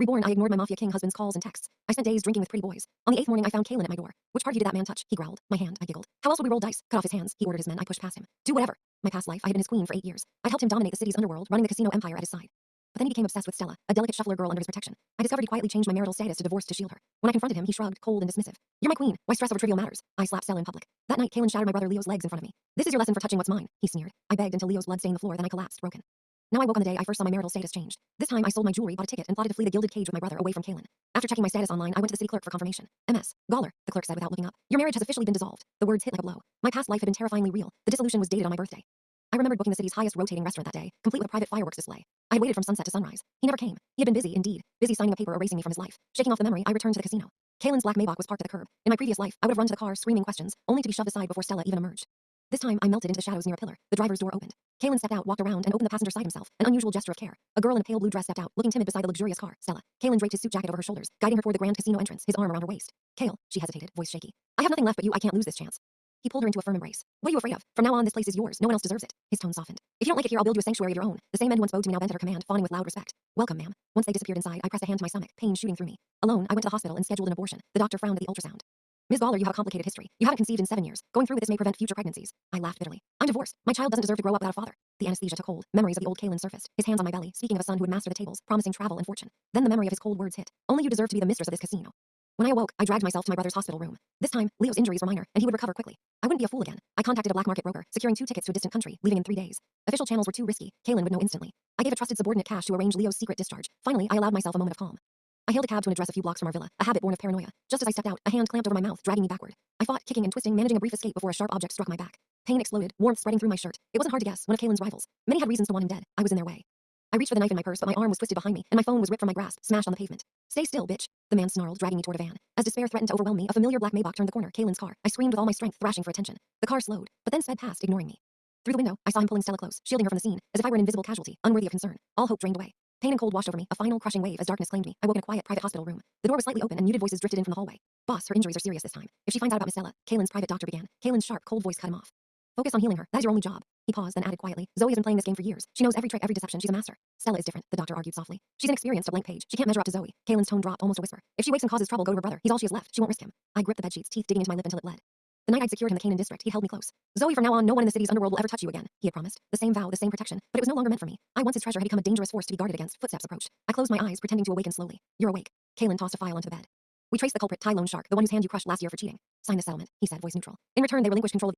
Reborn, I ignored my Mafia King husband's calls and texts. I spent days drinking with pretty boys. On the 8th morning, I found Kalen at my door. Which part of you did that man touch? He growled. My hand, I giggled. How else would we roll dice? Cut off his hands. He ordered his men. I pushed past him. Do whatever. My past life, I had been his queen for 8 years. I'd helped him dominate the city's underworld, running the casino empire at his side. But then he became obsessed with Stella, a delicate shuffler girl under his protection. I discovered he quietly changed my marital status to divorced to shield her. When I confronted him, he shrugged, cold and dismissive. You're my queen. Why stress over trivial matters? I slapped Stella in public. That night, Kalen shattered my brother Leo's legs in front of me. This is your lesson for touching what's mine, he sneered. I begged until Leo's blood stained the floor, then I collapsed, broken. Now I woke on the day I first saw my marital status changed. This time I sold my jewelry, bought a ticket, and plotted to flee the gilded cage with my brother away from Kalen. After checking my status online, I went to the city clerk for confirmation. MS. Gawler, the clerk said without looking up. Your marriage has officially been dissolved. The words hit like a blow. My past life had been terrifyingly real. The dissolution was dated on my birthday. I remembered booking the city's highest rotating restaurant that day, complete with a private fireworks display. I had waited from sunset to sunrise. He never came. He had been busy, indeed. Busy signing a paper erasing me from his life. Shaking off the memory, I returned to the casino. Kalen's black Maybach was parked at the curb. In my previous life, I would have run to the car, screaming questions, only to be shoved aside before Stella even emerged. This time, I melted into the shadows near a pillar. The driver's door opened. Kalen stepped out, walked around, and opened the passenger side himself, an unusual gesture of care. A girl in a pale blue dress stepped out, looking timid beside the luxurious car, Stella. Kalen draped his suit jacket over her shoulders, guiding her toward the grand casino entrance, his arm around her waist. Kale, she hesitated, voice shaky. I have nothing left but you. I can't lose this chance. He pulled her into a firm embrace. What are you afraid of? From now on, this place is yours. No one else deserves it. His tone softened. If you don't like it here, I'll build you a sanctuary of your own. The same men who once bowed to me now bent at her command, fawning with loud respect. Welcome, ma'am. Once they disappeared inside, I pressed a hand to my stomach, pain shooting through me. Alone, I went to the hospital and scheduled an abortion. The doctor frowned at the ultrasound. Ms. Gawler, you have a complicated history. You haven't conceived in 7 years. Going through with this may prevent future pregnancies. I laughed bitterly. I'm divorced. My child doesn't deserve to grow up without a father. The anesthesia took hold. Memories of the old Kalen surfaced. His hands on my belly, speaking of a son who would master the tables, promising travel and fortune. Then the memory of his cold words hit. Only you deserve to be the mistress of this casino. When I awoke, I dragged myself to my brother's hospital room. This time, Leo's injuries were minor, and he would recover quickly. I wouldn't be a fool again. I contacted a black market broker, securing 2 tickets to a distant country, leaving in 3 days. Official channels were too risky. Kalen would know instantly. I gave a trusted subordinate cash to arrange Leo's secret discharge. Finally, I allowed myself a moment of calm. I hailed a cab to an address a few blocks from our villa, a habit born of paranoia. Just as I stepped out, a hand clamped over my mouth, dragging me backward. I fought, kicking and twisting, managing a brief escape before a sharp object struck my back. Pain exploded, warmth spreading through my shirt. It wasn't hard to guess, one of Kalen's rivals. Many had reasons to want him dead. I was in their way. I reached for the knife in my purse, but my arm was twisted behind me, and my phone was ripped from my grasp, smashed on the pavement. Stay still, bitch. The man snarled, dragging me toward a van. As despair threatened to overwhelm me, a familiar black Maybach turned the corner, Kalen's car. I screamed with all my strength, thrashing for attention. The car slowed, but then sped past, ignoring me. Through the window, I saw him pulling Stella close, shielding her from the scene, as if I were an invisible casualty, unworthy of concern. All hope drained away. Pain and cold washed over me, a final crushing wave as darkness claimed me. I woke in a quiet private hospital room. The door was slightly open and muted voices drifted in from the hallway. Boss, her injuries are serious this time. If she finds out about Miss Stella, Kalen's private doctor began. Kalen's sharp, cold voice cut him off. Focus on healing her. That is your only job. He paused, then added quietly. Zoe has been playing this game for years. She knows every trick, every deception. She's a master. Stella is different, the doctor argued softly. She's inexperienced, a blank page. She can't measure up to Zoe. Kalen's tone dropped, almost a whisper. If she wakes and causes trouble, go to her brother. He's all she has left. She won't risk him. I gripped the bedsheets, teeth digging into my lip until it bled. The night I'd secured him the Kanan district, he held me close. Zoe, from now on, no one in the city's underworld will ever touch you again, he had promised. The same vow, the same protection, but it was no longer meant for me. I once his treasure had become a dangerous force to be guarded against. Footsteps approached. I closed my eyes, pretending to awaken slowly. You're awake. Kalen tossed a file onto the bed. We traced the culprit, Ty Lone Shark, the one whose hand you crushed last year for cheating. Sign the settlement, he said, voice neutral. In return, they relinquished control of